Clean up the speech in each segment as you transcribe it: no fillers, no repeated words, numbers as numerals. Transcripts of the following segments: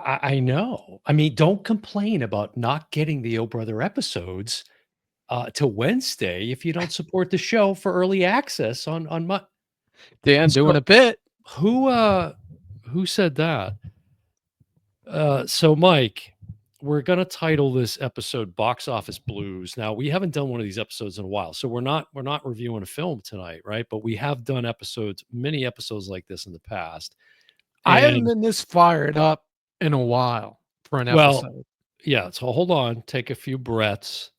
I know. I mean, don't complain about not getting the Oh Brother episodes to Wednesday if you don't support the show for early access on my. Dan doing So a bit. who who said that? So Mike, we're gonna title this episode "Box Office Blues." Now we haven't done one of these episodes in a while, so we're not reviewing a film tonight, right? But we have done episodes, many episodes like this in the past, I haven't and been this fired up in a while for an well, episode. yeah. So hold on, take a few breaths.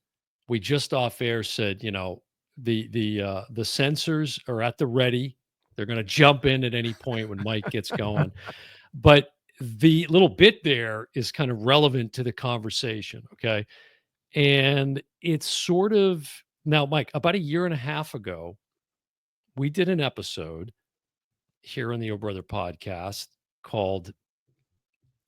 We just off air said, the censors are at the ready. They're going to jump in at any point when Mike gets going. But the little bit there is kind of relevant to the conversation, okay? And it's sort of now, Mike, about a year and a half ago, we did an episode here on the O Brother podcast called,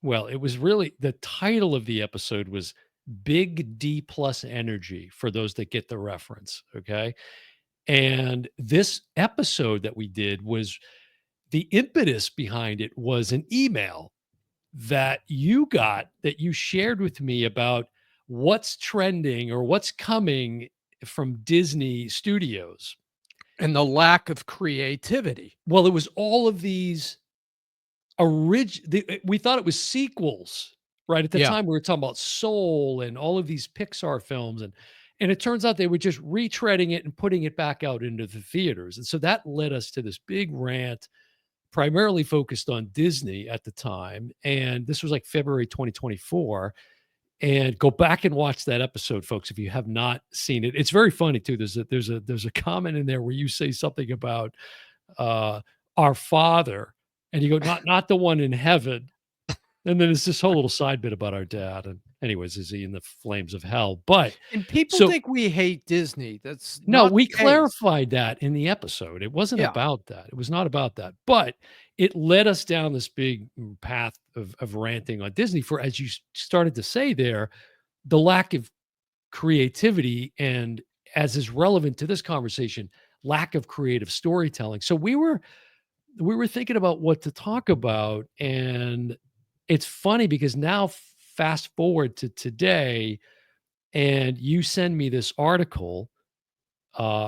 well, it was really the title of the episode was Big D Plus Energy for those that get the reference, okay? And this episode that we did was the impetus behind it was an email that you got that you shared with me about what's trending or what's coming from Disney Studios. And the lack of creativity. Well, it was all of these we thought it was sequels, right? At the Yeah. time we were talking about Soul and all of these Pixar films, and it turns out they were just retreading it and putting it back out into the theaters. And so that led us to this big rant primarily focused on Disney at the time. And this was like February 2024. And go back and watch that episode, folks, if you have not seen it. It's very funny too. There's a comment in there where you say something about uh our father, and you go, not the one in heaven. And then it's this whole little side bit about our dad. And anyways, is he in the flames of hell? But And people so think we hate Disney. That's no, not we the case. clarified that in the episode. It wasn't Yeah. about that. It was not about that. But it led us down this big path of ranting on Disney for, as you started to say there, the lack of creativity and, as is relevant to this conversation, lack of creative storytelling. So we were thinking about what to talk about, and it's funny because now fast forward to today, and you send me this article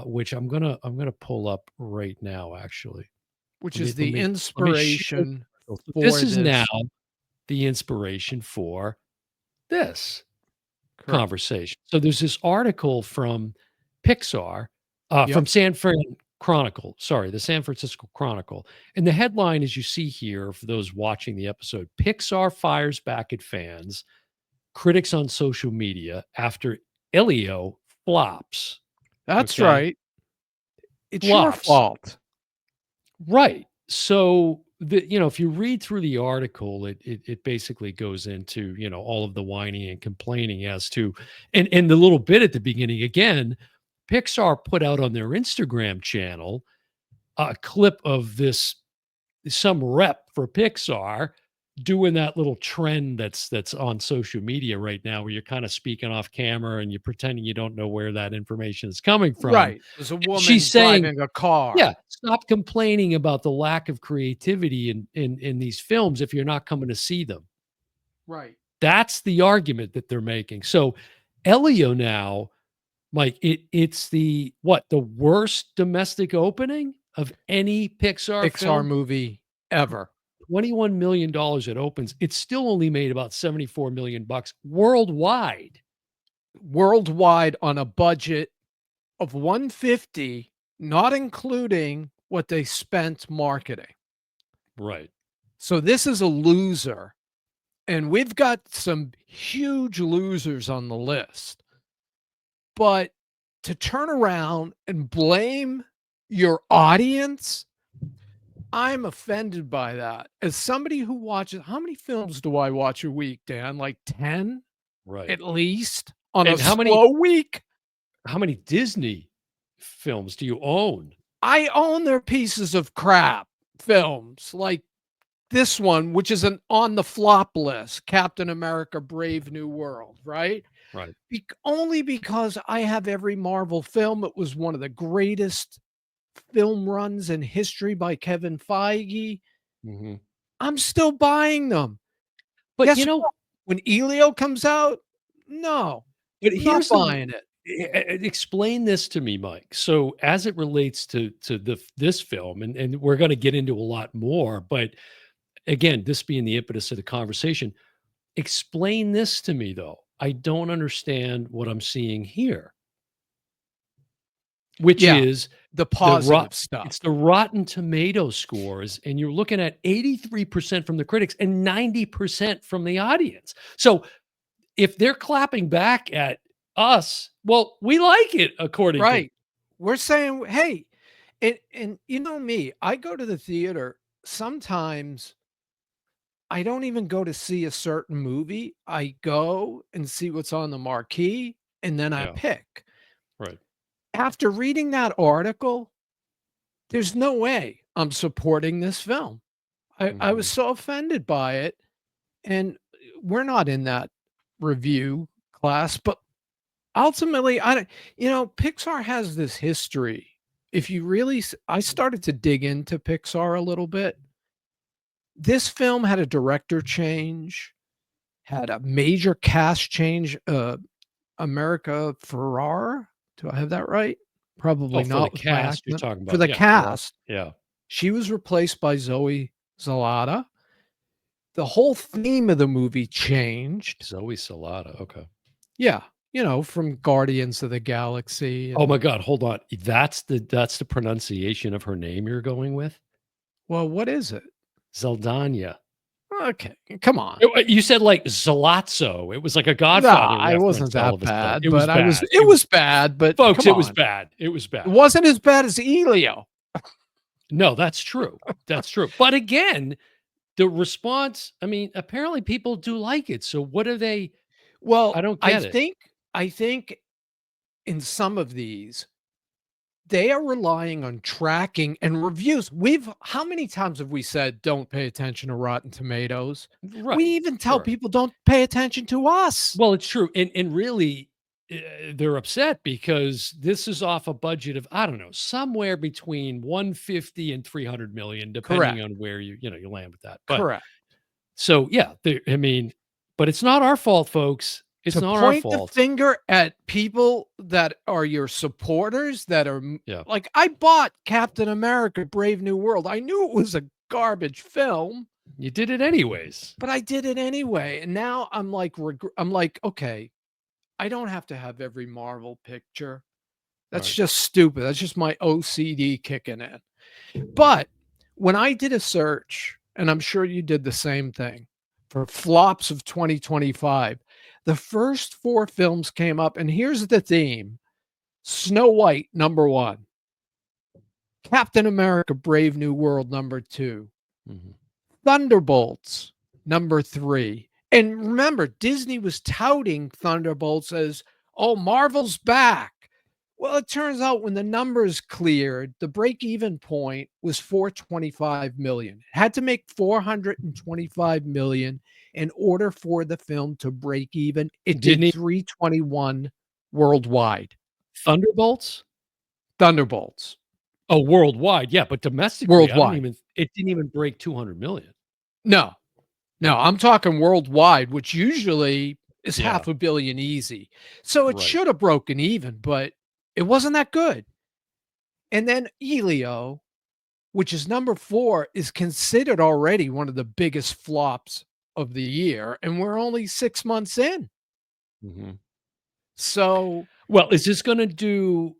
which I'm gonna pull up right now, actually. Which Let me is let the me let me share. inspiration So this for is now this. the inspiration for this Correct. conversation. So there's this article from Pixar, Yep. from San Fran Chronicle, sorry, the San Francisco Chronicle. And the headline, as you see here, for those watching the episode, Pixar fires back at fans, critics on social media after Elio flops. That's Okay. right. It's your Flops. fault. Right. So if you read through the article, it basically goes into, all of the whining and complaining as to, and the little bit at the beginning again, Pixar put out on their Instagram channel a clip of some rep for Pixar doing that little trend that's on social media right now where you're kind of speaking off camera and you're pretending you don't know where that information is coming from. Right. There's a She's woman saying, driving a car. yeah, stop complaining about the lack of creativity in these films if you're not coming to see them. Right. That's the argument that they're making. So Elio now, Mike, it's the worst domestic opening of any Pixar Pixar film? movie ever. $21 million it opens. It's still only made about 74 million bucks worldwide. Worldwide on a budget of 150, not including what they spent marketing. Right. So this is a loser. And we've got some huge losers on the list. But to turn around and blame your audience, I'm offended by that. As somebody who watches, how many films do I watch a week, Dan? Like 10 Right. at least on a And slow week? how many Disney films do you own? I own their pieces of crap films like this one, which is an on the flop list, Captain America Brave New World, right? Right. Only because I have every Marvel film. It was one of the greatest film runs in history by Kevin Feige. Mhm. I'm still buying them. But, Guess what? When Elio comes out, no, but I'm not here's the buying it. explain this to me, Mike. So as it relates to this film, and we're gonna get into a lot more, but again, this being the impetus of the conversation, explain this to me though. I don't understand what I'm seeing here, which Yeah, is the the positive it's stuff. the Rotten Tomato scores, and you're looking at 83% from the critics and 90% from the audience. So if they're clapping back at us, well, we like it according to Right. We're saying, "Hey," and you know me, I go to the theater, sometimes I don't even go to see a certain movie. I go and see what's on the marquee, and then I yeah, pick. right. After reading that article, there's no way I'm supporting this film. I was Mhm. so offended by it, and we're not in that review class, but ultimately, I don't Pixar has this history. If you really I started to dig into Pixar a little bit. This film had a director change, had a major cast change, America Ferrara, do I have that right? Oh, Probably for the not with my cast you're accent. talking For about, the yeah, Ferrara, cast, yeah. she was replaced by Zoe Zalata. The whole theme of the movie changed. Zoe Salata, okay. Yeah, from Guardians of the Galaxy Oh my and god, hold on. That's the pronunciation of her name you're going with? well, what is it? Zeldanya. Okay, come on. You said like Zalazzo. It was like a Godfather Nah, it reference wasn't all of that a sudden. bad, It was but bad. it was bad, but Folks, come it was on. bad. It was It bad. wasn't as bad as Elio. No, that's true. That's true. But again, the response, I mean, apparently people do like it. So what are they I Well, don't I get it. think I think in some of these, they are relying on tracking and reviews. We've How many times have we said, "Don't pay attention to Rotten Tomatoes"? We Right. even tell Sure. people, "Don't pay attention to us." Well, it's true, and really, they're upset because this is off a budget of, I don't know, somewhere between 150 and 300,000,000, depending Correct, on where you land with that, but correct. so, yeah, I mean, but it's not our fault, folks. It's To not our point the fault. finger at people that are your supporters that are Yeah, like, I bought Captain America: Brave New World. I knew it was a garbage film, you did it anyways. but I did it anyway, and now I'm like, "Okay, I don't have to have every Marvel picture. That's Right. just stupid. That's just my OCD kicking in." But when I did a search, and I'm sure you did the same thing, for flops of 2025, the first 4 films came up, and here's the theme: Snow White, number 1; Captain America: Brave New World, number 2; Mhm. Thunderbolts, number 3. And remember, Disney was touting Thunderbolts as, "Oh, Marvel's back." Well, it turns out when the numbers cleared, the break-even point was 425,000,000. It had to make 425,000,000 in order for the film to break even. It Didn't did he 321 worldwide. Thunderbolts? Thunderbolts, Oh, worldwide, yeah, but domestically, I don't worldwide. even it didn't even break 200,000,000. No, no, I'm talking worldwide, which usually is Yeah, 500,000,000 easy. So it right. should have broken even, but it wasn't that good. And then Elio, which is number 4, is considered already one of the biggest flops of the year, and we're only 6 months in. Mhm. So Well, is this gonna do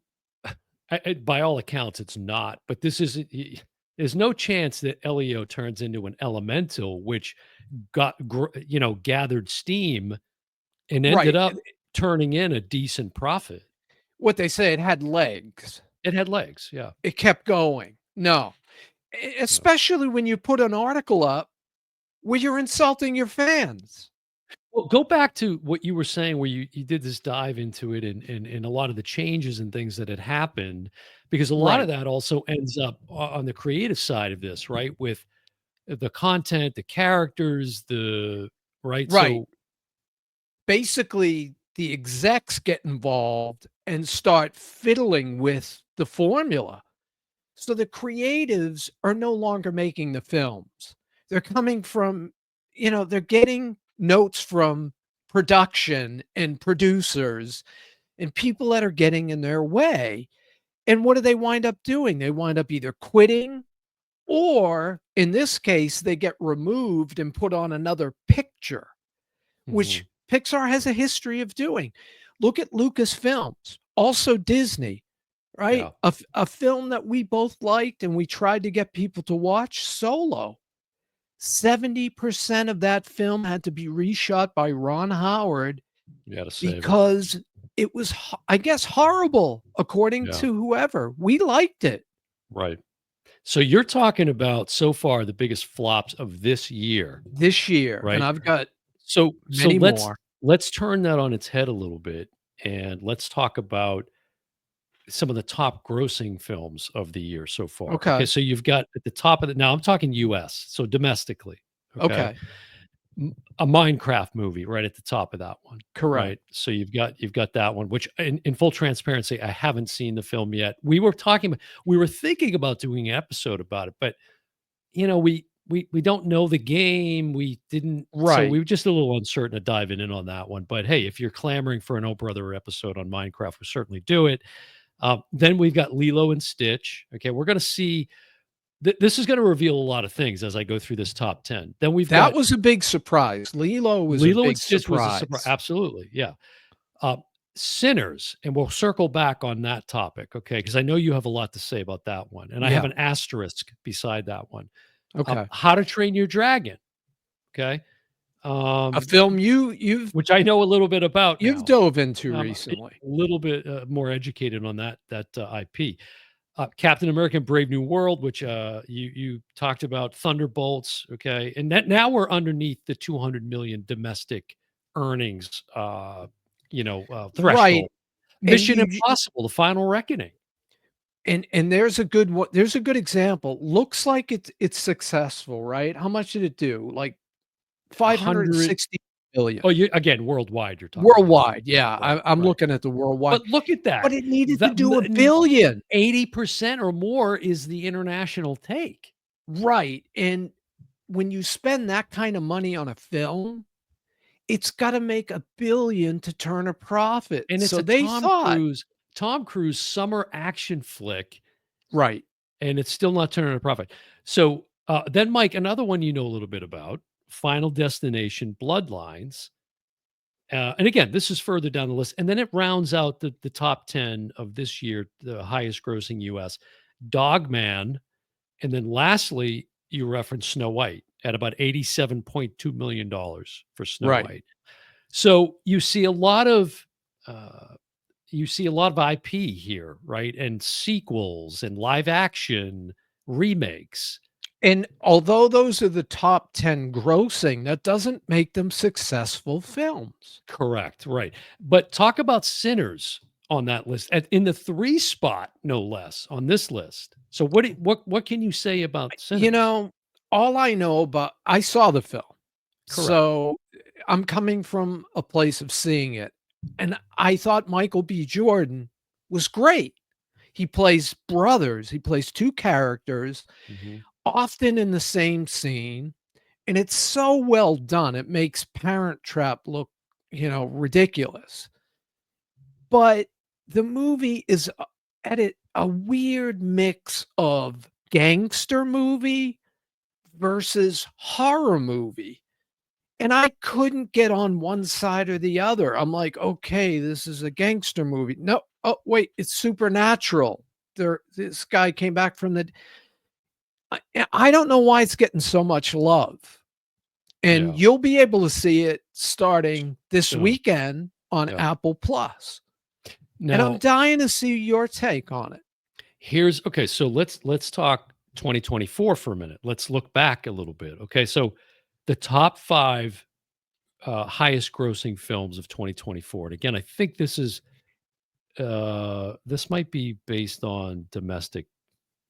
by all accounts, it's not, but this isn't there's no chance that Elio turns into an elemental, which gathered steam and ended right, up turning in a decent profit. what they say, it had legs. It had legs, yeah. It kept going. No, No. especially when you put an article up where you're insulting your fans. Well, go back to what you were saying where you did this dive into it and a lot of the changes and things that had happened, because a lot of Right, that also ends up on the creative side of this, right? With the content, the characters, the right? right. So Basically, the execs get involved and start fiddling with the formula. So the creatives are no longer making the films. They're coming from, they're getting notes from production and producers and people that are getting in their way. And what do they wind up doing? They wind up either quitting, or in this case, they get removed and put on another picture, which Mhm. Pixar has a history of doing. Look at Lucasfilms, also Disney, right? Yeah. A film that we both liked and we tried to get people to watch, Solo. 70% of that film had to be reshot by Ron Howard You gotta save it. because it was, I guess, horrible according Yeah. to whoever. We liked it Right. So you're talking about so far the biggest flops of this year, this year, and right? I've got So many more. let's turn that on its head a little bit and let's talk about some of the top grossing films of the year so far. Okay, Okay, so you've got at the top of the now I'm talking US, so domestically, okay? okay, A Minecraft movie right at the top of that one, correct. right? So you've got that one, which in full transparency, I haven't seen the film yet. We were thinking about doing an episode about it, but we don't know the game. We didn't, so we Right. were just a little uncertain to diving in on that one. But hey, if you're clamoring for an Oh Brother episode on Minecraft, we'll certainly do it. Then we've got Lilo and Stitch. Okay, we're going to see. This is going to reveal a lot of things as I go through this top 10. Then we've That got was a big surprise. Lilo was a Lilo and big Stitch was a surprise. surprise. Absolutely, yeah. Uh, Sinners, and we'll circle back on that topic, okay? Because I know you have a lot to say about that one, and I have Yeah, an asterisk beside that one. okay. How to Train Your Dragon, okay? A Um, film you've which I know a little bit about you've now. dove into A recently. little bit more educated on that IP. Captain America: Brave New World, which you talked about, Thunderbolts, okay, and that now we're underneath the 200 million domestic earnings, Right, threshold. and Mission Impossible: The Final Reckoning, and there's a good one, there's a good example. Looks like it's successful, right? How much did it do? Like 100. 560,000,000,000. Oh, you again worldwide. You're talking about, Worldwide, yeah, right? I'm Right. looking at the worldwide, But look at but that. it needed to The do 1,000,000,000. 80% or more is the international take, Right, and when you spend that kind of money on a film, it's gotta make 1,000,000,000 to turn a profit, and it's so a they thought. Tom Cruise summer action flick, Right. and it's still not turning a profit. So, then Mike, another one you know a little bit about, Final Destination: Bloodlines, and again, this is further down the list, and then it rounds out the top 10 of this year, the highest grossing US, Dogman, and then lastly, you referenced Snow White at about $87.2 million for Snow Right. White. So uh, you see a lot of IP here, right? And sequels and live action remakes. And although those are the top 10 grossing, that doesn't make them successful films. Correct, right. But talk about Sinners on that list in the 3 spot, no less, on this list. So what can you say about You Sinners? know, all I know about, I saw the film, Correct. so I'm coming from a place of seeing it, and I thought Michael B. Jordan was great. He plays brothers, he plays 2 characters, Mhm. often in the same scene, and it's so well done, it makes Parent Trap look, ridiculous. But the movie is, at it a weird mix of gangster movie versus horror movie, and I couldn't get on one side or the other. I'm like, "Okay, this is a gangster movie. No, oh, wait, it's supernatural. This guy came back from the." I don't know why it's getting so much love, and Yeah. you'll be able to see it starting this Soon. weekend on Yeah. Apple Plus, and I'm Now, dying to see your take on it. here's okay, so let's talk 2024 for a minute. Let's look back a little bit. Okay, so the top 5 highest grossing films of 2024. And again, I think this might be based on domestic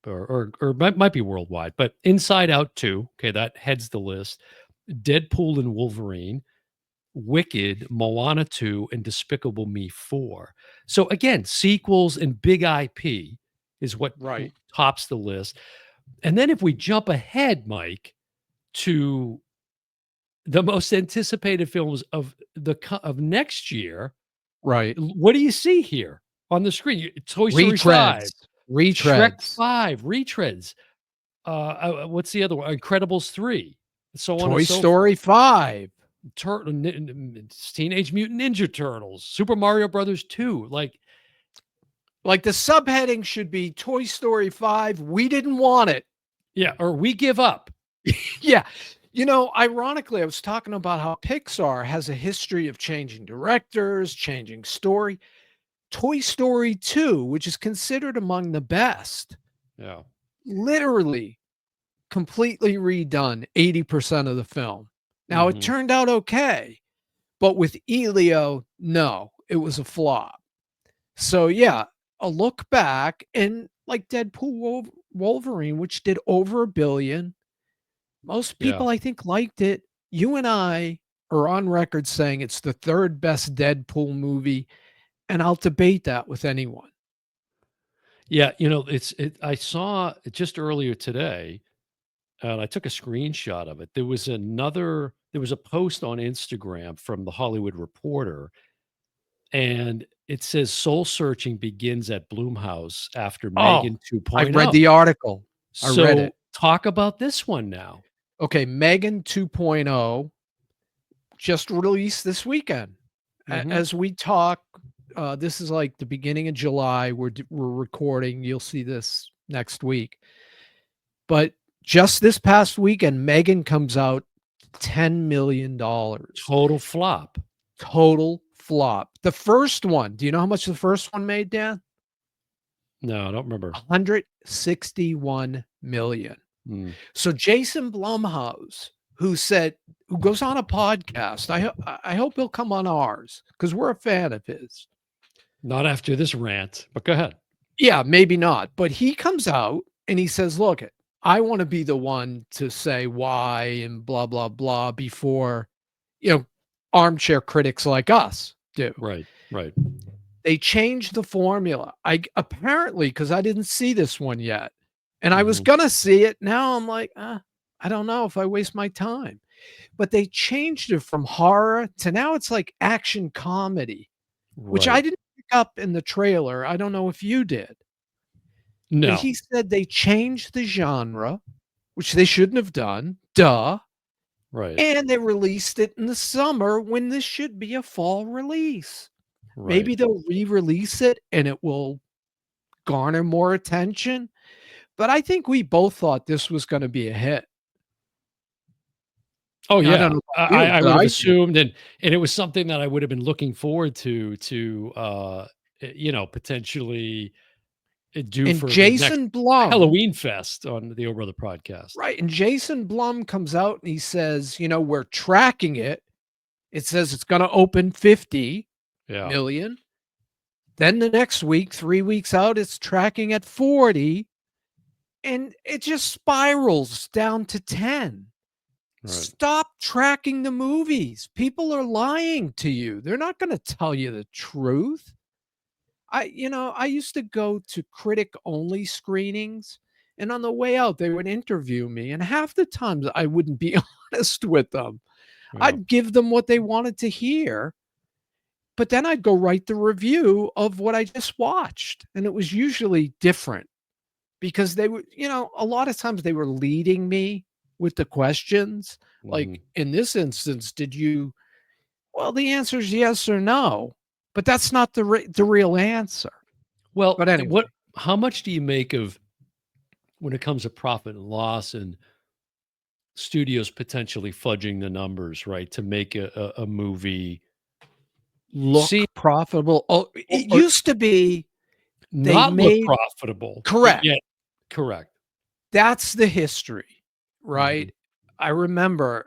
or might be worldwide, but Inside Out 2, okay, that heads the list. Deadpool and Wolverine, Wicked, Moana 2, and Despicable Me 4. So again, sequels and big IP is what Right. tops the list. And then if we jump ahead, Mike, to the most anticipated films of next year. Right. What do you see here on the screen? Toy Story 5, Retreads. Shrek Retreads. 5, retreads. What's the other one? Incredibles 3, so on and Toy so forth. Story 5. Teenage Mutant Ninja Turtles, Super Mario Brothers 2. Like the subheading should be Toy Story 5. We didn't want it. Yeah, or we give up. Yeah. Ironically, I was talking about how Pixar has a history of changing directors, changing story. Toy Story 2, which is considered among the best, Yeah. literally completely redone 80% of the film. Now, it Mhm. turned out okay, but with Elio, no, it was a flop. So, yeah, a look back, and like Deadpool Wolverine, which did over $1 billion. Most Yeah. people, I think, liked it. You and I are on record saying it's the third best Deadpool movie, and I'll debate that with anyone. Yeah, I saw it just earlier today, and I took a screenshot of it. There was a post on Instagram from the Hollywood Reporter, and it says soul searching begins at Blumhouse after Oh, Megan I've read 2.0. the article. I read So it. talk about this one now. Okay, Megan 2.0 just released this weekend. Mhm. As we talk, this is like the beginning of July. We're recording. You'll see this next week. But just this past weekend, Megan comes out $10 million. Total flop. Total flop. The first one, do you know how much the first one made, Dan? No, I don't remember. 161 million. Mm. So Jason Blumhouse, who goes on a podcast, I hope he'll come on ours because we're a fan of his. Not after this rant, but go ahead. Yeah, maybe not, but he comes out and he says, "Look, I want to be the one to say why and blah blah blah before, you know, armchair critics like us do." Right, right. They changed the formula. I apparently because I didn't see this one yet, and I was Mhm. gonna see it. Now I'm like, I don't know if I waste my time. But they changed it from horror to now it's like action comedy, which I Right. didn't pick up in the trailer. I don't know if you did. But No. he said they changed the genre, which they shouldn't have done. Duh. Right, And they released it in the summer when this should be a fall release. right. Maybe they'll re-release it and it will garner more attention. But I think we both thought this was going to be a hit. Oh, I don't yeah. know I about I you, I but would have I did. assumed, and it was something that I would have been looking forward to, potentially, do And for the next Jason Blum, Halloween fest on the Oh Brother podcast. right? And Jason Blum comes out and he says, we're tracking it. It says it's going to open 50 Yeah, million. Then the next week, 3 weeks out, it's tracking at 40 and it just spirals down to 10. right. Stop tracking the movies. People are lying to you. They're not going to tell you the truth. I used to go to critic only screenings, and on the way out they would interview me, and half the times I wouldn't be honest with them. Yeah. I'd give them what they wanted to hear, but then I'd go write the review of what I just watched, and it was usually different because they were, a lot of times they were leading me with the questions. Like Mhm. in this instance, well, the answer is yes or no, but that's not the real answer. Well, But anyway, how much do you make of when it comes to profit and loss and studios potentially fudging the numbers, right, to make a movie seem look profitable. Oh, it or used to be they not look made profitable, but correct. yet correct. That's the history, Mhm. right? I remember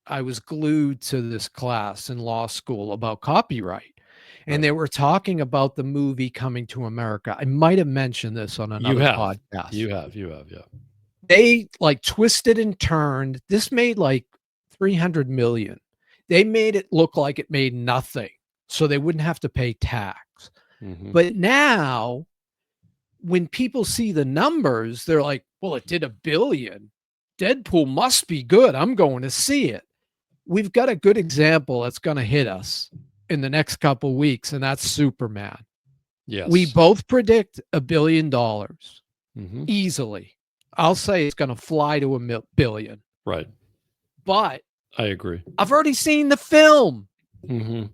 I was glued to this class in law school about copyright, and Right. they were talking about the movie Coming to America. I might have mentioned this on You another have. podcast. You have, yeah. They like twisted and turned. This made like 300 million. They made it look like it made nothing, so they wouldn't have to pay tax. Mhm. But now when people see the numbers, they're like, well, it did $1 billion. Deadpool must be good. I'm going to see it. we've got a good example that's gonna hit us in the next couple weeks, and that's Superman. We Yes. both predict $1 billion Hmm. easily. I'll say it's gonna fly to $1 billion, Right. but I agree. I've already seen the film. Hmm.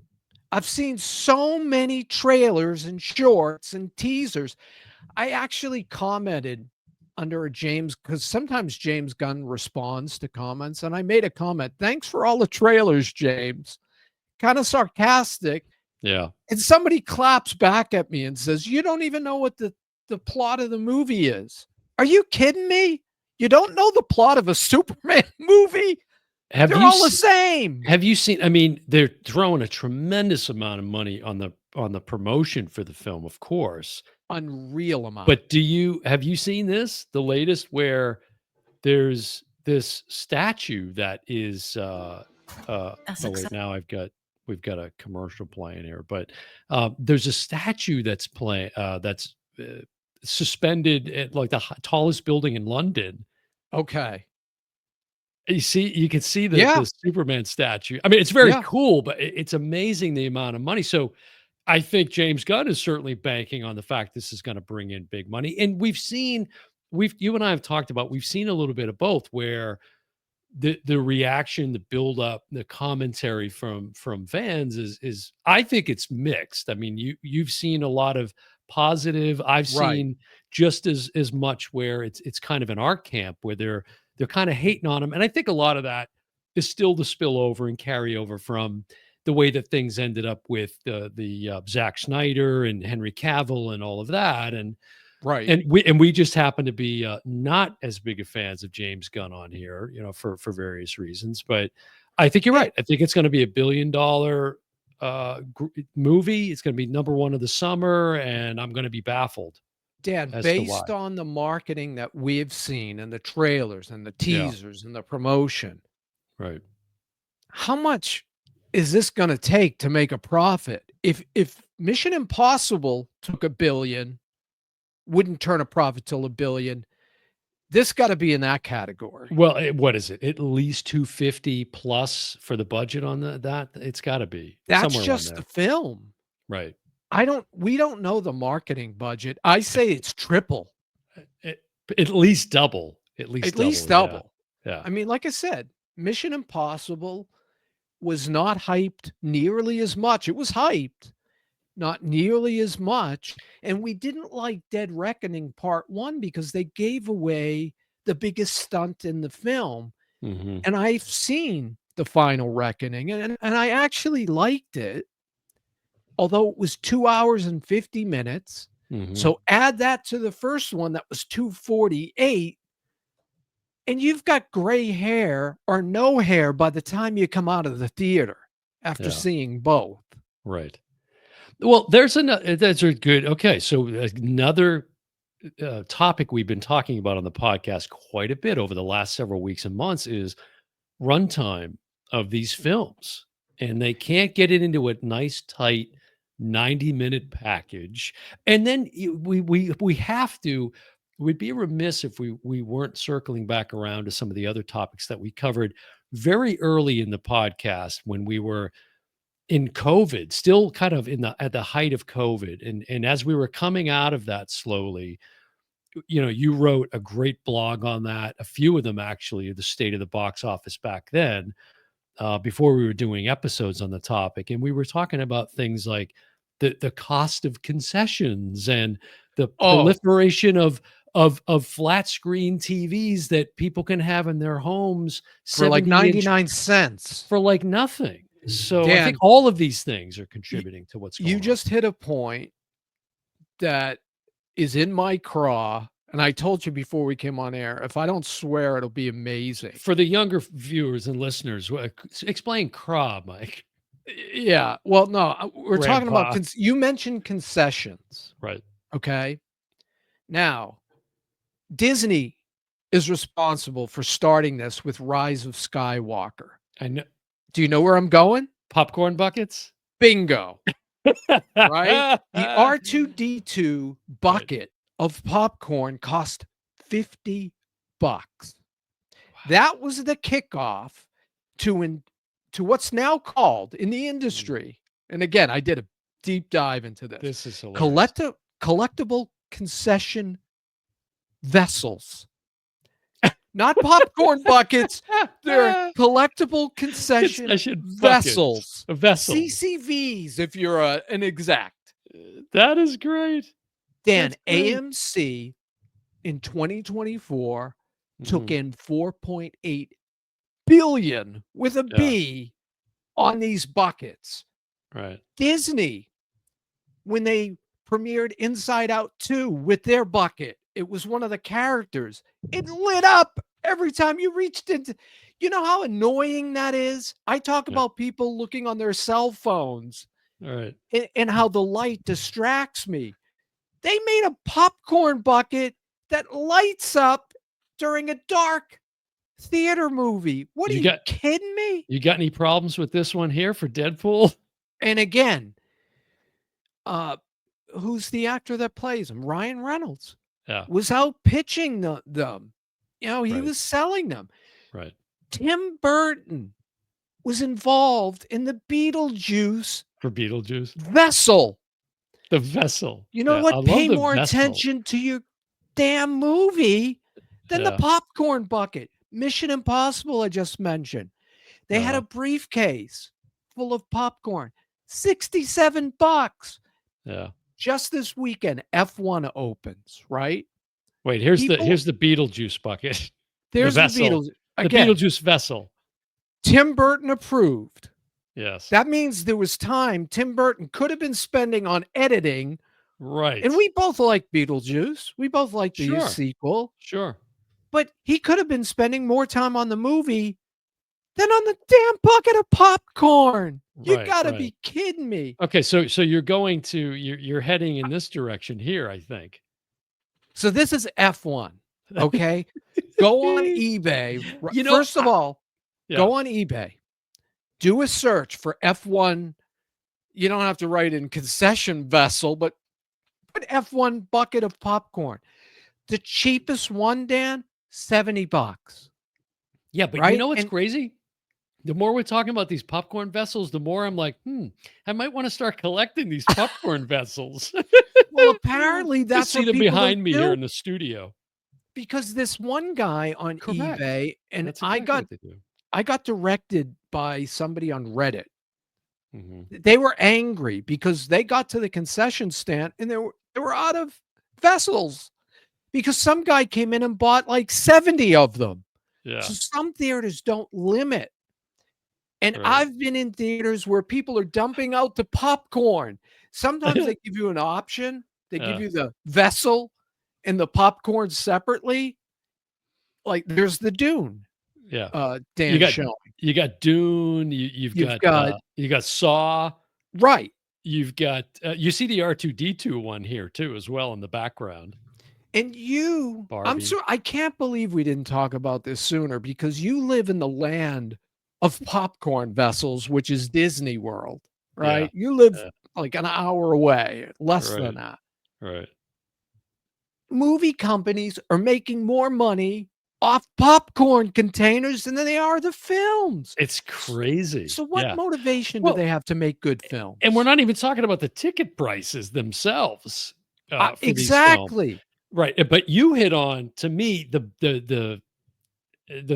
I've seen so many trailers and shorts and teasers. I actually commented under a James, because sometimes James Gunn responds to comments, and I made a comment, "Thanks for all the trailers, James." Kind of sarcastic. Yeah. And somebody claps back at me and says, "You don't even know what the plot of the movie is." Are you kidding me? You don't know the plot of a Superman movie? Have They're you all the s- same. have you seen? I mean, they're throwing a tremendous amount of money on the promotion for the film, of course. Unreal amount. But have you seen this? The latest where there's this statue that is oh wait, now we've got a commercial playing here, but there's a statue that's playing that's suspended at like the tallest building in London. Okay. You can see Yeah. the Superman statue. I mean, it's very Yeah. cool, but it's amazing the amount of money. So I think James Gunn is certainly banking on the fact this is going to bring in big money. And we've you and I have talked about, we've seen a little bit of both where the reaction, the build up, the commentary from fans is I think it's mixed. I mean, you've seen a lot of positive. I've Right. seen just as much where it's kind of in our camp where they're kind of hating on him. And I think a lot of that is still the spillover and carryover from the way that things ended up with the Zack Snyder and Henry Cavill and all of that. Right. And we just happen to be not as big of fans of James Gunn on here, for various reasons. But I think you're Yeah. right. I think it's going to be $1 billion movie. It's going to be number one of the summer, and I'm going to be baffled Dan, as to why. based on the marketing that we've seen and the trailers and the Yeah, teasers and the promotion, right. how much is this going to take to make a profit? If Mission Impossible took a billion, wouldn't turn a profit till a billion. This got to be in that category. Well, what is it? At least 250 plus for the budget on that. It's got to be That's somewhere around just the there, film. right? We don't know the marketing budget. I say it's triple, At, at least double. At least at least double. Yeah, double. yeah. I mean, like I said, Mission Impossible was not hyped nearly as much. It was hyped, not nearly as much. And we didn't like Dead Reckoning Part 1 because they gave away the biggest stunt in the film. Hmm. And I've seen The Final Reckoning, and I actually liked it, although it was 2 hours and 50 minutes. Hmm. So add that to the first one that was 248, and you've got gray hair or no hair by the time you come out of the theater after Yeah, seeing both. right. Well, there's another. That's a good. Okay, so another topic we've been talking about on the podcast quite a bit over the last several weeks and months is runtime of these films, and they can't get it into a nice, tight 90-minute package. And then we have to. We'd be remiss if we weren't circling back around to some of the other topics that we covered very early in the podcast when we were in COVID, still kind of in the at the height of COVID, and as we were coming out of that slowly, you wrote a great blog on that, a few of them actually, the state of the box office back then, before we were doing episodes on the topic, and we were talking about things like the cost of concessions and the Oh, proliferation of flat screen TVs that people can have in their homes, for like 70-inch 99 cents. for like nothing. So I think Dan, all of these things are you, contributing to what's you going on. just hit a point that is in my craw. And I told you before we came on air, if I don't swear, it'll be amazing. For the younger viewers and listeners, explain CRA, Mike. Yeah. Well, no, we're talking about, Grandpa. you mentioned concessions. Right. Okay. Now, Disney is responsible for starting this with Rise of Skywalker. I know. Do you know where I'm going? Popcorn buckets? Bingo. Right? The Right. R2D2 bucket of popcorn cost $50. Wow. That was the kickoff to to what's now called in the Mm. industry, and again, I did a deep dive into this, This is hilarious. collectible concession vessels. Not popcorn buckets, they're collectible concession Concession buckets, vessels. vessels. CCVs, if you're an exact. That is great. Dan, That's great. AMC in 2024 took Mhm. in 4.8 billion with a Yeah, B on these buckets. right. Disney, when they premiered Inside Out 2 with their bucket, it was one of the characters. It lit up every time you reached into. You know how annoying that is? I talk Yeah, about people looking on their cell phones alright. and how the light distracts me. They made a popcorn bucket that lights up during a dark theater movie. What are You you got kidding me? you got any problems with this one here for Deadpool? And again, uh, who's the actor that plays him? Ryan Reynolds Yeah, was out pitching them. You know, he right, was selling them. right. Tim Burton was involved in the Beetlejuice For Beetlejuice? vessel. The vessel. You know Yeah, I what? love Pay the more vessel. attention to your damn movie than the Yeah, popcorn bucket. Mission Impossible, I just mentioned. They had uh a briefcase full of popcorn, 67 bucks. yeah. Just this weekend, F1 opens, right? Wait, People, here's the Beetlejuice bucket. The there's the vessel. Beatles. The Again, Beetlejuice vessel. Tim Burton approved. Yes. That means there was time Tim Burton could have been spending on editing. And Right. we both like Beetlejuice. We both like the Sure, sequel, sure. but he could have been spending more time on the movie than on the damn bucket of popcorn. You Right, gotta right. be kidding me. Okay, so you're going to you're heading in this direction here, I think. So this is F1, okay? Go on eBay. You know, First of all, yeah. go on eBay. Do a search for F1. You don't have to write in concession vessel, but put F1 bucket of popcorn. The cheapest one, Dan, 70 bucks, Yeah, but you right? know what's And crazy? The more we're talking about these popcorn vessels, the more I'm like, I might want to start collecting these popcorn vessels. well, apparently Just that's see what them people are behind me here doing in the studio. because this one guy on Correct. eBay and That's exactly what they do. I got directed by somebody on Reddit. Mhm. They were angry because they got to the concession stand and they were out of vessels because some guy came in and bought like 70 of them. Yeah, So some theaters don't limit. And right. I've been in theaters where people are dumping out the popcorn. Sometimes they give you an option. They give Yeah, you the vessel and the popcorn separately. Like there's the Dune, yeah. You Dan got showing. you got Dune, You've got you got Saw, right. you've got you see the R2D2 one here too as well in the background. And I'm Barbie. sorry, I can't believe we didn't talk about this sooner because you live in the land of popcorn vessels, which is Disney World, Yeah, right? You live yeah, like an hour away, less than right, that. right. Movie companies are making more money off popcorn containers than they are the films. It's crazy. So what Yeah. motivation do Well, they have to make good and we're films? not even talking about the ticket prices themselves, for these films. Exactly. Right, but you hit on, to me, the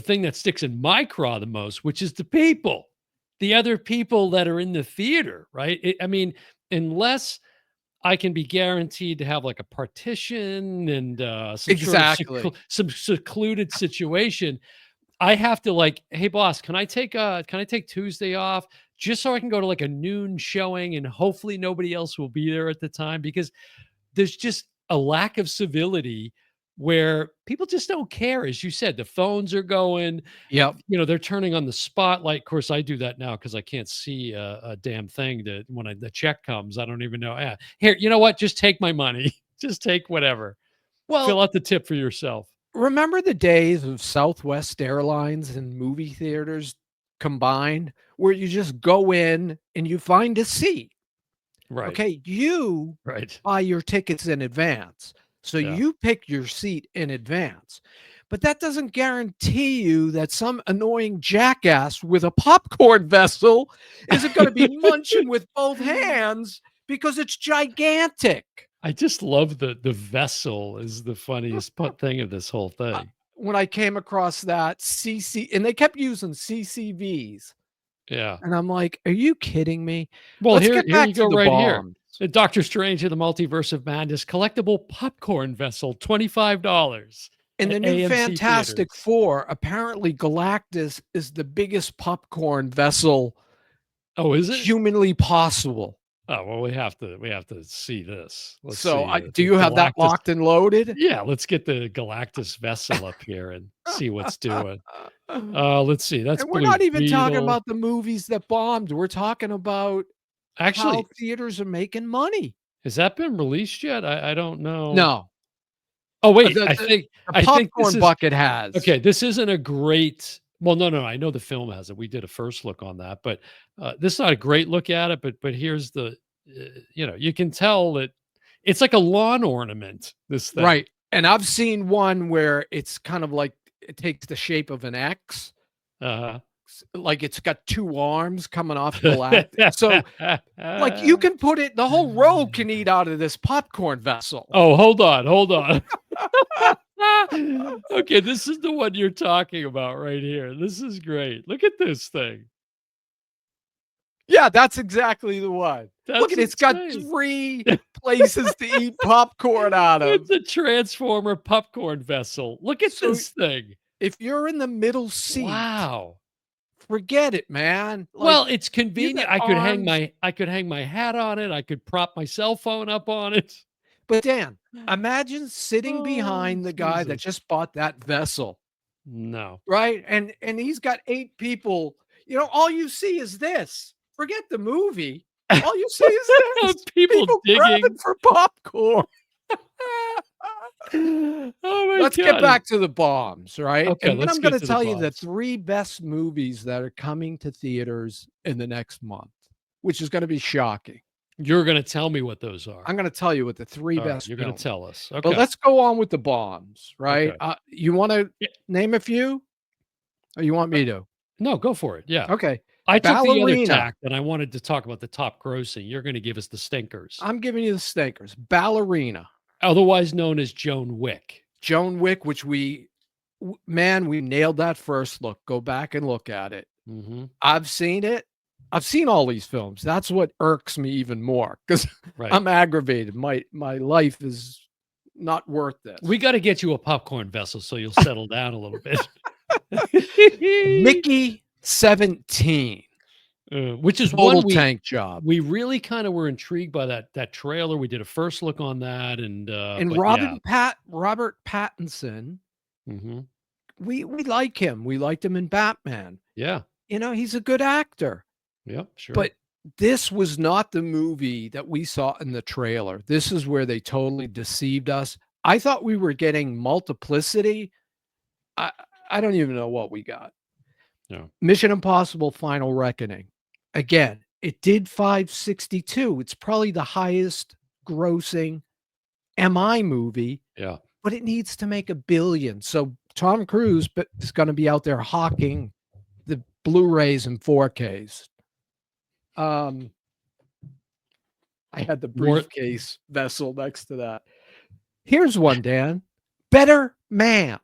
thing that sticks in my craw the most, which is the other people that are in the theater, right? I mean, unless I can be guaranteed to have like a partition and some sort of Exactly. some secluded situation, I have to like, hey boss, can I take Tuesday off just so I can go to like a noon showing and hopefully nobody else will be there at the time because there's just a lack of civility where people just don't care. As you said, the phones are going, Yep. they're turning on the spotlight. Of course, I do that now because I can't see a damn thing that when the check comes, I don't even know. Here, you know what? Just take my money. Just take whatever. Fill Well, out the tip for yourself. remember the days of Southwest Airlines and movie theaters combined where you just go in and you find a seat? Right. Okay, you Right. buy your tickets in advance. So Yeah. you pick your seat in advance. but that doesn't guarantee you that some annoying jackass with a popcorn vessel isn't going to be munching with both hands because it's gigantic. I just love the vessel is the funniest thing of this whole Uh, thing. when I came across that and they kept using CCVs, Yeah. and I'm like, "Are you kidding me?" Well, Let's here get here back you to go the right here. bombs. Doctor Strange in the Multiverse of Madness collectible popcorn vessel, $25 In at the new AMC Fantastic theaters. Four, apparently Galactus is the biggest popcorn vessel Oh, is it? humanly possible. Oh, well, we have to see this. Let's So, see, do the you have that Galactus. locked and loaded? Yeah, let's get the Galactus vessel up here and see what's doing. Let's see. That's And we're Blue not even talking Beetle. about the movies that bombed. We're talking about how Actually, theaters are making money. has that been released yet? I don't know. No, Oh, wait, the the I think this popcorn is bucket has. okay, this isn't a great well, no, I know the film has it. We did a first look on that, but, this is not a great look at it, but here's you can tell that it's like a lawn ornament, this thing. Right, and I've seen one where it's kind of like it takes the shape of an X, Uh-huh. like it's got 2 arms coming off Galactic. So, like, you can put it the whole row can eat out of this popcorn vessel. Oh, hold on. Okay, this is the one you're talking about right here. This is great. Look at this thing. Yeah, that's exactly the one. Look That's at it, it's got insane. 3 places to eat popcorn out of. It's a transformer popcorn vessel. Look at So, this thing. if you're in the middle seat, Wow. forget it, man. Like, Well, it's you convenient. got arms. I could hang my hat on it. I could prop my cell phone up on it. But Dan, imagine sitting Oh, behind the guy that Jesus. just bought that vessel, No. right? And he's got 8 people. All you see is this. Forget the movie. All you see is this. People People grabbing digging. for popcorn. Oh my Let's get god. back to the bombs, right? Okay, And then let's I'm going get to to the tell you the bombs. 3 best movies that are coming to theaters in the next month, which is going to be shocking. You're gonna tell me what those are. I'm going to tell you what the 3 All right, best you're gonna films. tell us. But Okay. let's go on with the bombs, right? Okay. You want to Yeah. name a few, or you want me to? No, go for it. Yeah. Okay, I took the other Ballerina. tack and I wanted to talk about the top grossing. You're gonna give us the stinkers, I'm giving you the stinkers. Ballerina, otherwise known as Joan Wick. Joan Wick, which man, we nailed that first look. Go back and look at it. Mhm. I've seen it. I've seen all these films. That's what irks me even more because Right. I'm aggravated. My life is not worth this. We gotta get you a popcorn vessel so you'll settle down a little bit. Mickey 17, Which is one total tank job. we really kinda were intrigued by that trailer. We did a first look on that and, And but yeah. Robert Pattinson, Mhm. we like him. We liked him in Batman. Yeah. He's a good actor. Yep, sure. But this was not the movie that we saw in the trailer. This is where they totally deceived us. I thought we were getting Multiplicity. I I don't even know what we got. Yeah. Mission Impossible: Final Reckoning. Again, it did 562. It's probably the highest grossing MI movie, Yeah. but it needs to make 1 billion. So Tom Cruise is going to be out there hawking the Blu-rays and 4Ks. I had the More briefcase vessel next to that. Here's one, Dan. Better Man,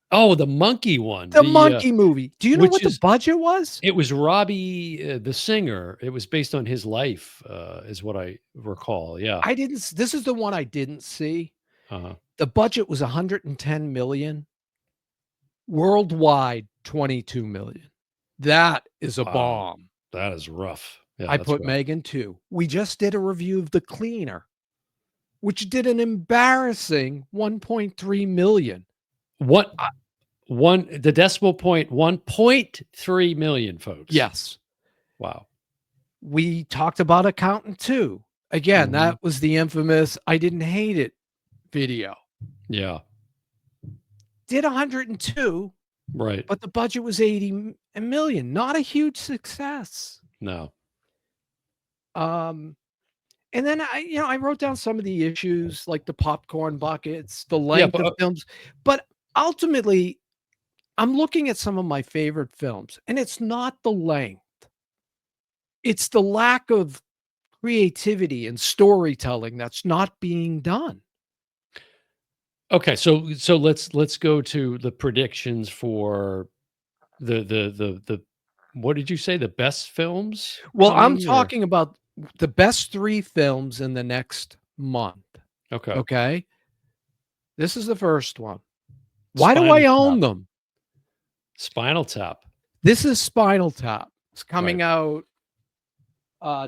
Oh, the monkey one. the monkey movie. Do you know which what the is budget was? it was Robbie, the singer. It was based on his life, is what I recall. Yeah. This is the one I didn't see. Uh-huh. The budget was 110 million. Worldwide, 22 million. That is a Wow. bomb. That is rough. Yeah, I that's put rough. Megan 2. We just did a review of The Cleaner, which did an embarrassing 1.3 million. What the decimal point, 1.3 million, folks. Yes. Wow. We talked about Accountant 2. Again, Mhm. that was the infamous I didn't hate it video. Yeah. Did 102, Right. but the budget was 80 million. Not a huge success. No. And then I wrote down some of the issues like the popcorn buckets, the length of films, but ultimately, I'm looking at some of my favorite films, and it's not the length. It's the lack of creativity and storytelling that's not being done. Okay, so let's go to the predictions for the what did you say? The best films Well, I'm coming or talking about the best 3 films in the next month, okay. okay? This is the first one. Why do Spinal I Tap. own them? Spinal Tap. This is Spinal Tap. It's Right. coming out,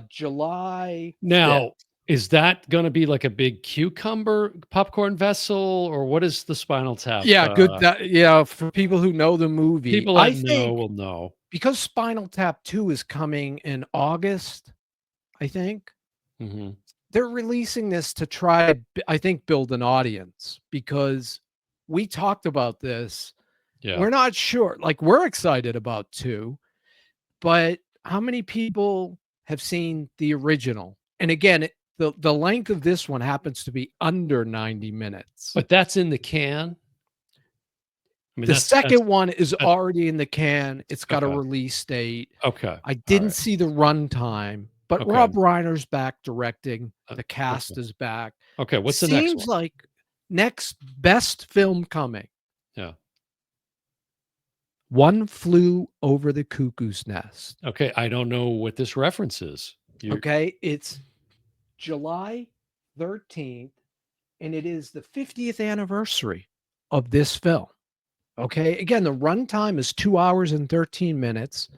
July 5th. Now, is that gonna be like a big cucumber popcorn vessel, or what is the Spinal Tap? Yeah, good that yeah, for people who know the movie. People I that know think will know. because Spinal Tap 2 is coming in August, I think, Mhm. they're releasing this to try to I think, build an audience because we talked about this. Yeah. We're not sure, like, we're excited about 2, but how many people have seen the original? And again, the length of this one happens to be under 90 minutes. But that's in the can? I mean, The that's second one is that already in the can. It's got a okay. release date. Okay. I didn't Alright. see the runtime, but Okay. Rob Reiner's back directing. The Okay. cast is back. Okay, what's the next Seems one? like next best film coming. Yeah. One Flew Over the Cuckoo's Nest. Okay, I don't know what this reference is. You Okay, it's July 13th, and it is the 50th anniversary of this film. Okay, again, the runtime is 2 hours and 13 minutes,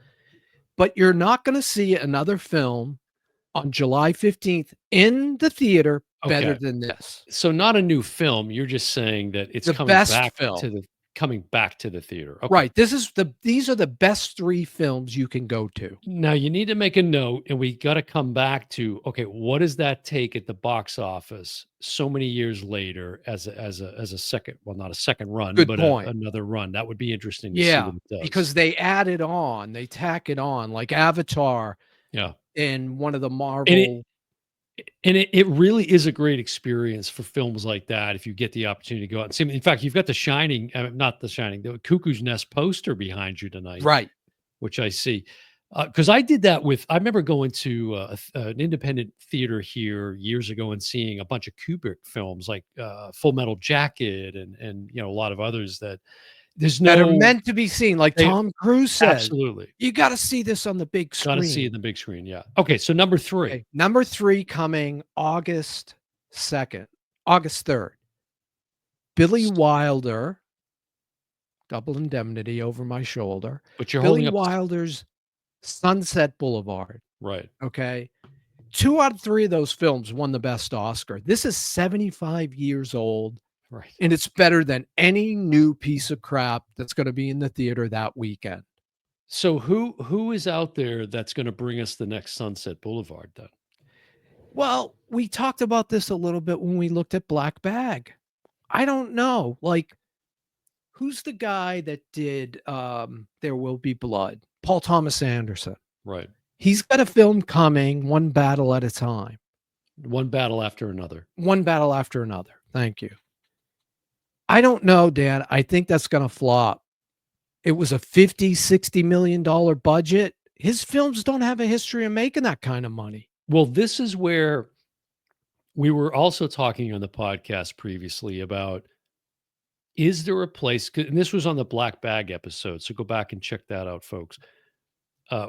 but you're not gonna see another film on July 15th in the theater better okay. than this. So not a new film, you're just saying that it's The best film. coming back to the theater. Okay. Right, these are the best 3 films you can go to. Now you need to make a note, and we got to come back to okay, what does that take at the box office so many years later as a second, well, not a second run, Good but point. another run? That would be interesting to see Yeah, what it does. because they add it on, they tack it on like Avatar Yeah, in one of the and it Marvel. it really is a great experience for films like that if you get the opportunity to go out and see 'em. In fact, you've got the Shining, not the Shining, the Cuckoo's Nest poster behind you tonight, Right. which I see. Because I did that with I remember going to, an independent theater here years ago and seeing a bunch of Kubrick films like, Full Metal Jacket and, a lot of others that there's That are no meant to be seen, like they Tom Cruise says, absolutely. "You gotta see this on the big Gotta see it screen." in the big screen, yeah. Okay, so number 3. Okay, number 3 coming August 2nd, August 3rd. Billy S Wilder, Double Indemnity over my shoulder. but you're Billy holding up Wilder's Sunset Boulevard, right, okay? 2 out of 3 of those films won the best Oscar. This is 75 years old, right. and it's better than any new piece of crap that's gonna be in the theater that weekend. So who is out there that's gonna bring us the next Sunset Boulevard then? Well, we talked about this a little bit when we looked at Black Bag. I don't know, like, who's the guy that did, There Will Be Blood? Paul Thomas Anderson. Right. He's got a film coming, One Battle at a Time. One battle after another. One battle after another. Thank you. I don't know, Dan. I think that's gonna flop. It was a 50, $60 million budget. His films don't have a history of making that kind of money. Well, this is where we were also talking on the podcast previously about is there a place, and this was on the Black Bag episode, so go back and check that out, folks.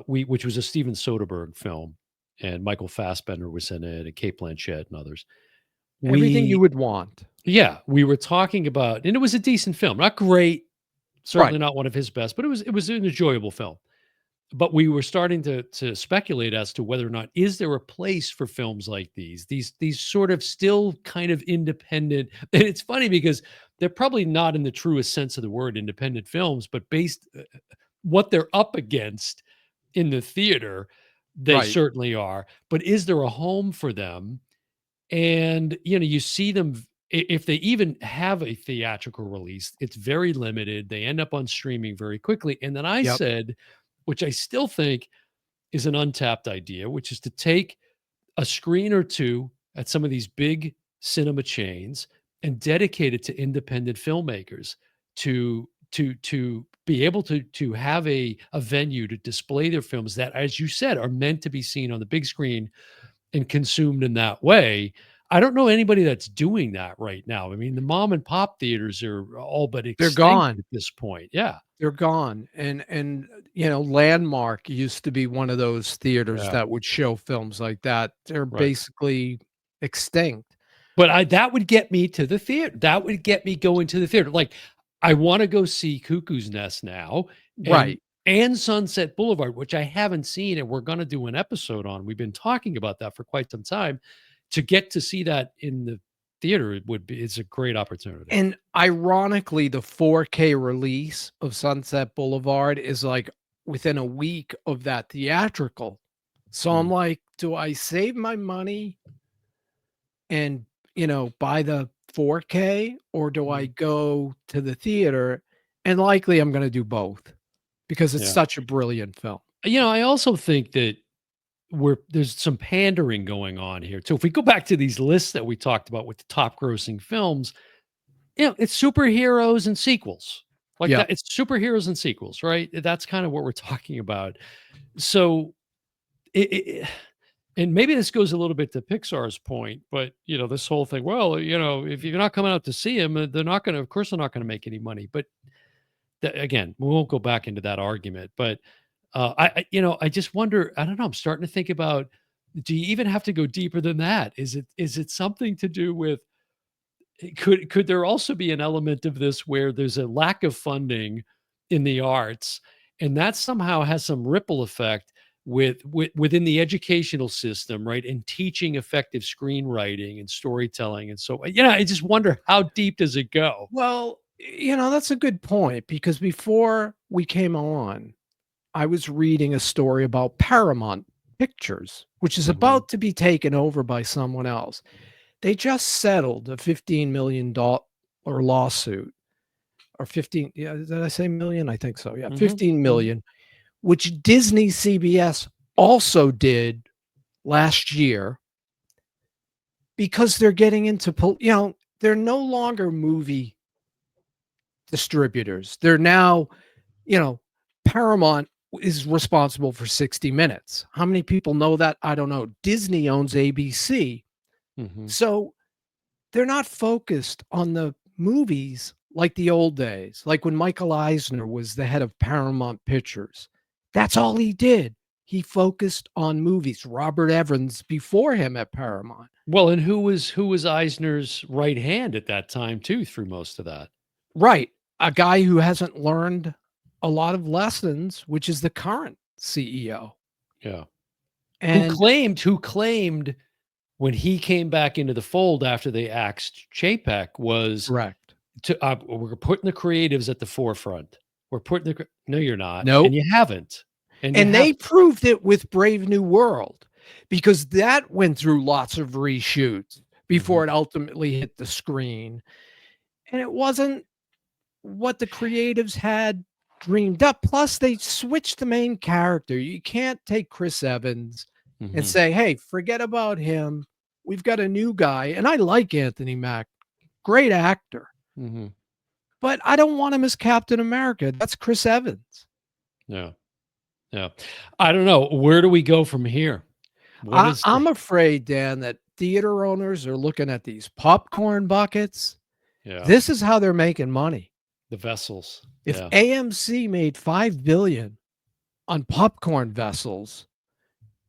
Which was a Steven Soderbergh film, and Michael Fassbender was in it, and Kate Blanchett and others. Everything you We would want. Yeah, we were talking about, and it was a decent film, not great, Right. certainly not one of his best, but it was an enjoyable film. But we were starting to speculate as to whether or not is there a place for films like these sort of still kind of independent. And it's funny because they're probably not in the truest sense of the word independent films, but based what they're up against in the theater, they Right. certainly are. But is there a home for them? And you see them if they even have a theatrical release, it's very limited. They end up on streaming very quickly. And then I Yep. said, which I still think is an untapped idea, which is to take a screen or two at some of these big cinema chains and dedicate it to independent filmmakers to be able to have a venue to display their films that, as you said, are meant to be seen on the big screen and consumed in that way. I don't know anybody that's doing that right now. I mean, the mom and pop theaters are all but They're extinct gone. at this point. Yeah. They're gone, and, Landmark used to be one of those theaters Yeah. that would show films like that. They're Right. basically extinct. But I that would get me to the theater. That would get me going to the theater. Like, I wanna go see Cuckoo's Nest now and Right, Sunset Boulevard, which I haven't seen, and we're gonna do an episode on. We've been talking about that for quite some time. To get to see that in the theater, it would be it's a great opportunity. and ironically, the 4K release of Sunset Boulevard is, like, within a week of that theatrical. So I'm Mm, like, "Do I save my money and, buy the 4K, or do I mm. go to the theater?" And likely I'm gonna do both because it's Yeah. such a brilliant film. I also think that there's some pandering going on here. So if we go back to these lists that we talked about with the top grossing films, it's superheroes and sequels. Like Yeah. that, it's superheroes and sequels, right? That's kind of what we're talking about. So it and maybe this goes a little bit to Pixar's point, but this whole thing, well, if you're not coming out to see them, they're not going to, of course, they're not going to make any money. But again, we won't go back into that argument. But I just wonder. I don't know. I'm starting to think about. Do you even have to go deeper than that? Is it something to do with could there also be an element of this where there's a lack of funding in the arts and that somehow has some ripple effect within the educational system, right, and teaching effective screenwriting and storytelling, and so I just wonder how deep does it go. Well, that's a good point because before we came on, I was reading a story about Paramount Pictures, which is Mhm. about to be taken over by someone else. They just settled a $15 million lawsuit, or 15, yeah, did I say million? I think so. Yeah, Mhm. 15 Mhm. million, which Disney CBS also did last year because they're getting into they're no longer movie distributors. They're now, you know, Paramount is responsible for 60 Minutes. How many people know that? I don't know. Disney owns ABC. Mhm. So they're not focused on the movies like the old days, like when Michael Eisner was the head of Paramount Pictures. That's all he did. He focused on movies. Robert Evans before him at Paramount. Well, and who was Eisner's right hand at that time too through most of that? Right. A guy who hasn't learned a lot of lessons, which is the current CEO. Yeah. who And claimed who claimed when he came back into the fold after they axed Chapek was correct. we're putting the creatives at the forefront. We're putting no, you're not, and Nope. you haven't, and you And have. they proved it with Brave New World because that went through lots of reshoots Mhm, before it ultimately hit the screen. And it wasn't what the creatives had dreamed up. Plus, they switched the main character. You can't take Chris Evans and mhm, say, hey, forget about him. We've got a new guy. And I like Anthony Mack, great actor, mhm. but I don't want him as Captain America. That's Chris Evans. Yeah, yeah. I don't know. Where do we go from here? What is the I'm afraid, Dan, that theater owners are looking at these popcorn buckets. yeah, This is how they're making money. the vessels. If Yeah. AMC made 5 billion on popcorn vessels,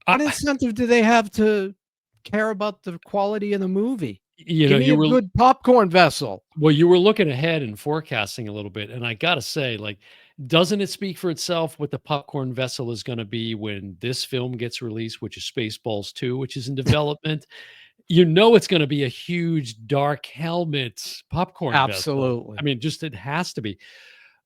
what I incentive do they have to care about the quality of the movie? Give me you a were good popcorn vessel. well, you were looking ahead and forecasting a little bit, and I gotta say, like, doesn't it speak for itself what the popcorn vessel is gonna be when this film gets released, which is Spaceballs 2, which is in development? It's gonna be a huge dark helmet popcorn vessel. I Absolutely. mean, just it has to be.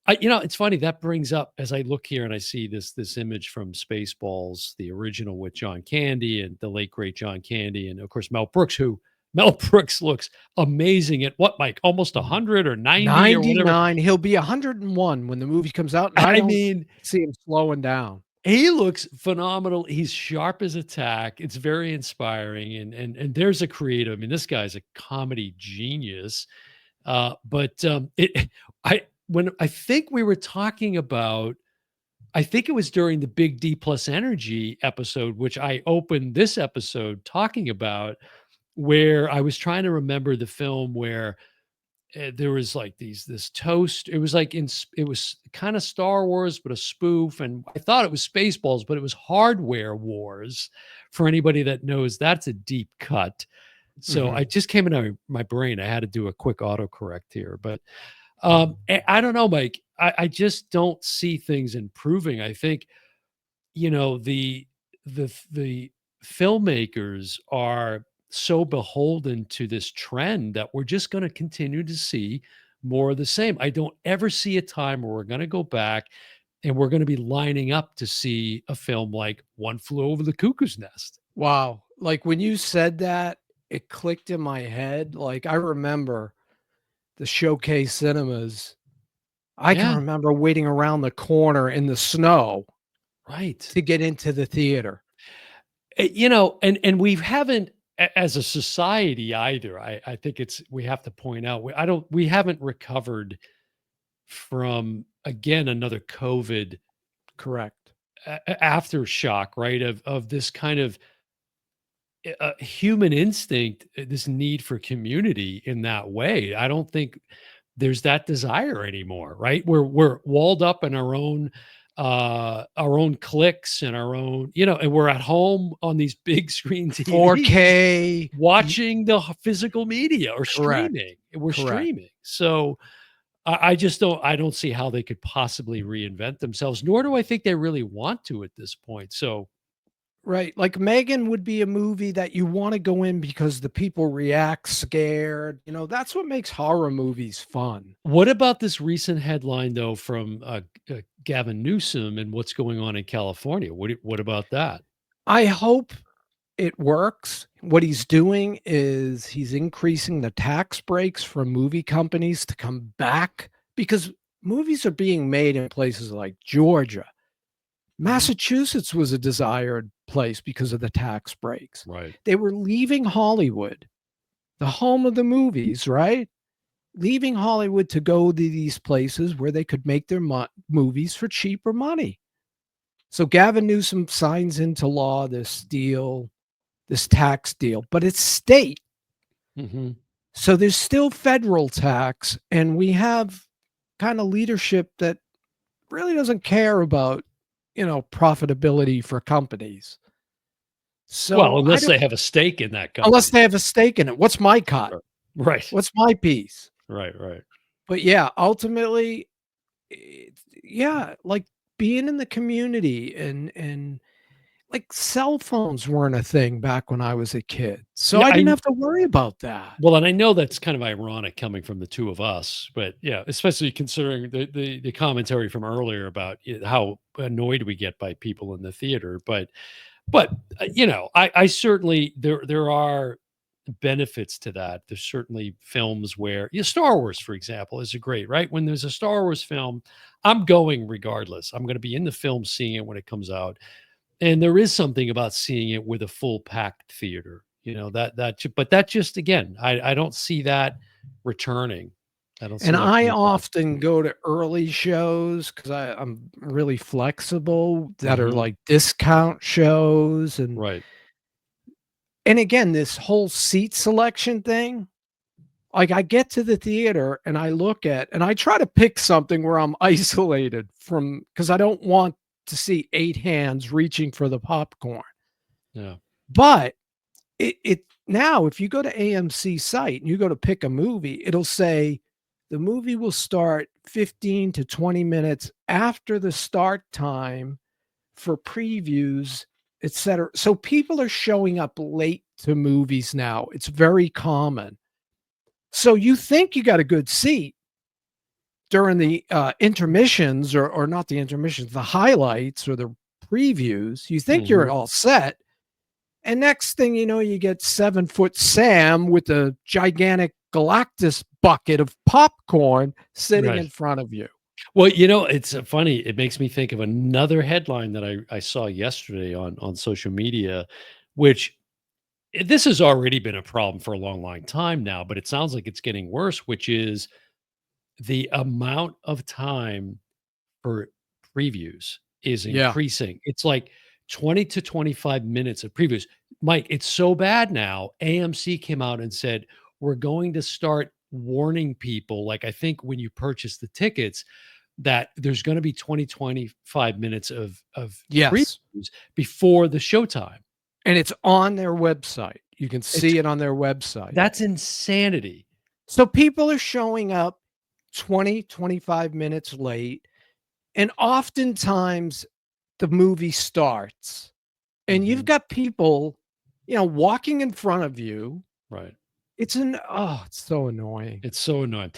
It's funny that brings up as I look here and I see this image from Spaceballs, the original with John Candy and the late great John Candy, and of course Mel Brooks, who Mel Brooks looks amazing at what, Mike, almost 100 or 90 or whatever. 99. He'll be 101 when the movie comes out, and I I don't mean, see him slowing down. he looks phenomenal. He's sharp as a tack. It's very inspiring, and there's a creative. I mean, this guy's a comedy genius. But it, I when I think we were talking about, I think it was during the Big D plus energy episode, which I opened this episode talking about, where I was trying to remember the film where there was like this toast. It was like it was kind of Star Wars, but a spoof. And I thought it was Spaceballs, but it was Hardware Wars. For anybody that knows, that's a deep cut. So I Mhm. just came into my brain. I had to do a quick autocorrect here, but I don't know, Mike. I just don't see things improving. I think the filmmakers are so beholden to this trend that we're just going to continue to see more of the same. I don't ever see a time where we're going to go back and we're going to be lining up to see a film like One Flew Over the Cuckoo's Nest. Wow. Like, when you said that, it clicked in my head. Like, I remember the Showcase Cinemas. I can Yeah, remember waiting around the corner in the snow right. to get into the theater. And we haven't as a society either. I think it's we have to point out we haven't recovered from again another COVID Correct. aftershock, right? Of this kind of human instinct, this need for community in that way. I don't think there's that desire anymore, right? We're walled up in our own cliques and our own, and we're at home on these big screen TVs 4K. watching the physical media or Correct. streaming. We're Correct. streaming. So I just don't see how they could possibly reinvent themselves, nor do I think they really want to at this point. So Right. Like, Megan would be a movie that you wanna go in because the people react scared. That's what makes horror movies fun. what about this recent headline though from Gavin Newsom and what's going on in California? What about that? I hope it works. What he's doing is he's increasing the tax breaks for movie companies to come back because movies are being made in places like Georgia. Mhm. Massachusetts was a desired place because of the tax breaks. Right. They were leaving Hollywood, the home of the movies, right? Leaving Hollywood to go to these places where they could make their movies for cheaper money. So Gavin Newsom signs into law this deal, this tax deal, but it's state. Hmm. So there's still federal tax, and we have kind of leadership that really doesn't care about, profitability for companies. Well, So I unless don't, they have a stake in that unless company. they have a stake in it. What's my cut? Right. Right. What's my piece? Right. Right. But yeah, ultimately, yeah, like being in the community and like cell phones weren't a thing back when I was a kid. So Yeah. I didn't have to worry about that. Well, and I know that's kind of ironic coming from the two of us, but yeah, especially considering the commentary from earlier about how annoyed we get by people in the theater. But I certainly there are benefits to that. There's certainly films where Star Wars, for example, is a great right. When there's a Star Wars film, I'm going regardless. I'm going to be in the film seeing it when it comes out. And there is something about seeing it with a full packed theater, but that just again, I don't see that returning. I don't see And that I coming back. often go to early shows because I'm really flexible that are Mhm. like discount shows Right. and again, this whole seat selection thing, like I get to the theater and I look at and I try to pick something where I'm isolated from because I don't want to see 8 hands reaching for the popcorn. Yeah. But it now if you go to AMC site and you go to pick a movie, it'll say the movie will start 15 to 20 minutes after the start time for previews, etc. So people are showing up late to movies now. It's very common. So you think you got a good seat during the intermissions or not the intermissions, the highlights or the previews. You think you're Mhm. all set. And next thing you know, you get 7-foot Sam with a gigantic Galactus bucket of popcorn sitting Right. in front of you. Well, it's funny. It makes me think of another headline that I saw yesterday on social media, which this has already been a problem for a long, long time now, but it sounds like it's getting worse, which is the amount of time for previews is Yeah. increasing. It's like 20 to 25 minutes of previews. Mike, it's so bad now. AMC came out and said, we're going to start warning people. Like, I think when you purchase the tickets, that there's going to be 20, 25 minutes of Yes. previews before the showtime. And it's on their website. You can It's see it on their website. That's insanity. So people are showing up 20, 25 minutes late, and oftentimes the movie starts, and you've Mhm. got people, walking in front of you. Right. It's so annoying. It's so annoying.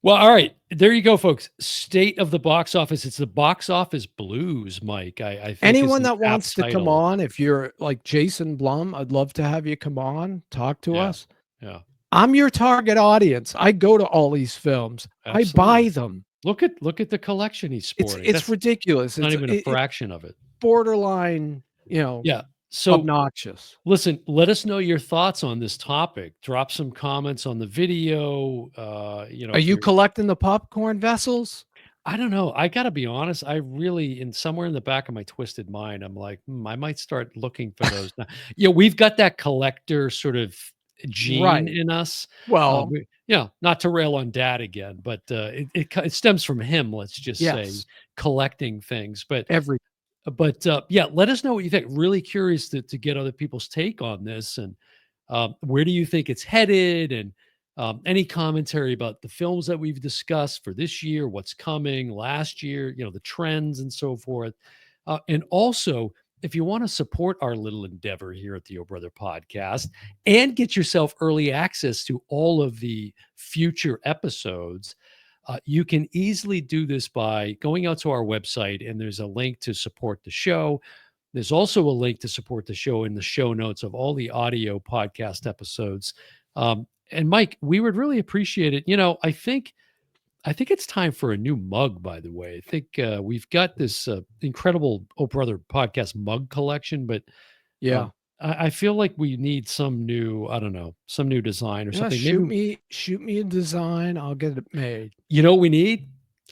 Well, all right. There you go, folks. State of the box office. It's the box office blues, Mike, I think is Anyone an that apt wants to come title. on, if you're like Jason Blum, I'd love to have you come on, talk to Yeah. us. Yeah. I'm your target audience. I go to all these films. I Absolutely. buy them. Look at the collection he's It's sporting. it's That's ridiculous. not It's even a it's fraction of it. borderline, Yeah. So obnoxious. listen, let us know your thoughts on this topic. Drop some comments on the video. Are If you you're collecting the popcorn vessels? I don't know. I gotta be honest. I really, in somewhere in the back of my twisted mind, I'm like, I might start looking for those now. Yeah, we've got that collector sort of gene Right. in us. Well, Not to rail on dad again, but it stems from him. Let's just say yes. collecting things. Every Yeah, let us know what you think. Really curious to get other people's take on this, and where do you think it's headed? And any commentary about the films that we've discussed for this year, what's coming, last year, the trends and so forth. And also, if you want to support our little endeavor here at the O Brother Podcast and get yourself early access to all of the future episodes, you can easily do this by going out to our website, and there's a link to support the show. There's also a link to support the show in the show notes of all the audio podcast episodes. And Mike, we would really appreciate it. I think it's time for a new mug. By the way, I think we've got this incredible Oh Brother podcast mug collection, but yeah. um, I feel like we need some new, I don't know, some new design or Yeah, something. Maybe shoot me a design, I'll get it made. you know what we need?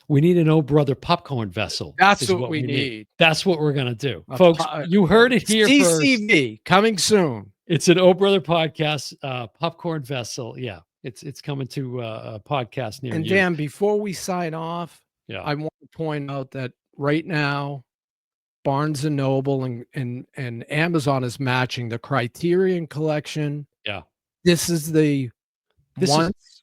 We need an Oh Brother popcorn vessel. That's Is what what we we need. need. That's what we're gonna do, A folks. You heard it here first. CCV coming soon. It's an Oh Brother podcast, popcorn vessel. Yeah, it's coming to a podcast near And you. Dan, before we sign off, Yeah, I want to point out that right now, Barnes and Noble and Amazon is matching the Criterion collection. yeah. This is the This is once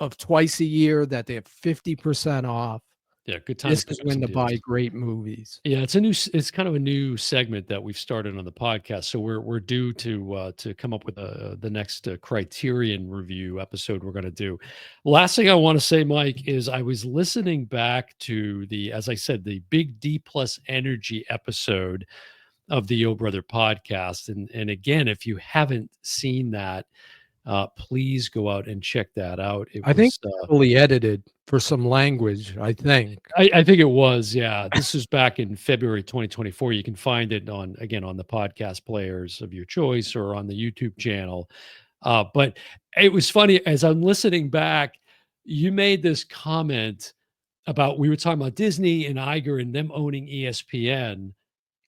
of twice a year that they have 50% off. yeah, good time to This pick is up when some to deals. buy great movies. Yeah, it's kind of a new segment that we've started on the podcast. So we're due to come up with the next Criterion review episode we're going to do. Last thing I want to say, Mike, is I was listening back to as I said, the Big D plus Energy episode of the Yo Brother podcast, and again, if you haven't seen that, please go out and check that out. It I think was fully edited for some language, I think. I think it was, yeah. This is back in February 2024. You can find it on the podcast players of your choice or on the YouTube channel. But it was funny as I'm listening back, you made this comment about we were talking about Disney and Iger and them owning ESPN.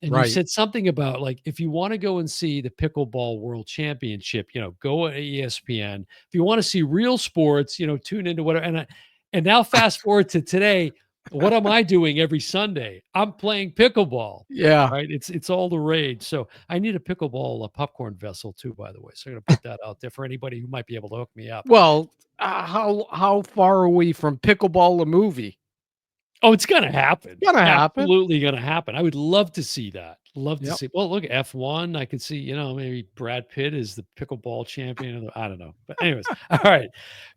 And you Right. said something about like if you want to go and see the pickleball world championship, go to ESPN. If you want to see real sports, tune into whatever. And now fast forward to today, what am I doing every Sunday? I'm playing pickleball. Yeah. Right? It's all the rage. So I need a pickleball popcorn vessel too, by the way. So I'm gonna put that out there for anybody who might be able to hook me up. Well, how far are we from pickleball the movie? Oh, it's gonna happen. Gonna happen. Absolutely gonna happen. I would love to see that. Love to Yep. see. Well, look, F1. I could see, maybe Brad Pitt is the pickleball champion. I don't know. But anyways, all right.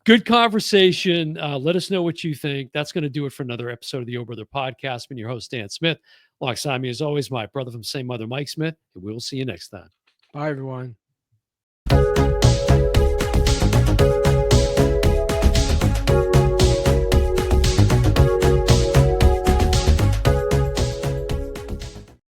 Good conversation. Let us know what you think. That's going to do it for another episode of the O Brother Podcast. I'm your host, Dan Smith. Alongside me, as always, my brother from same mother, Mike Smith. And we'll see you next time. Bye, everyone.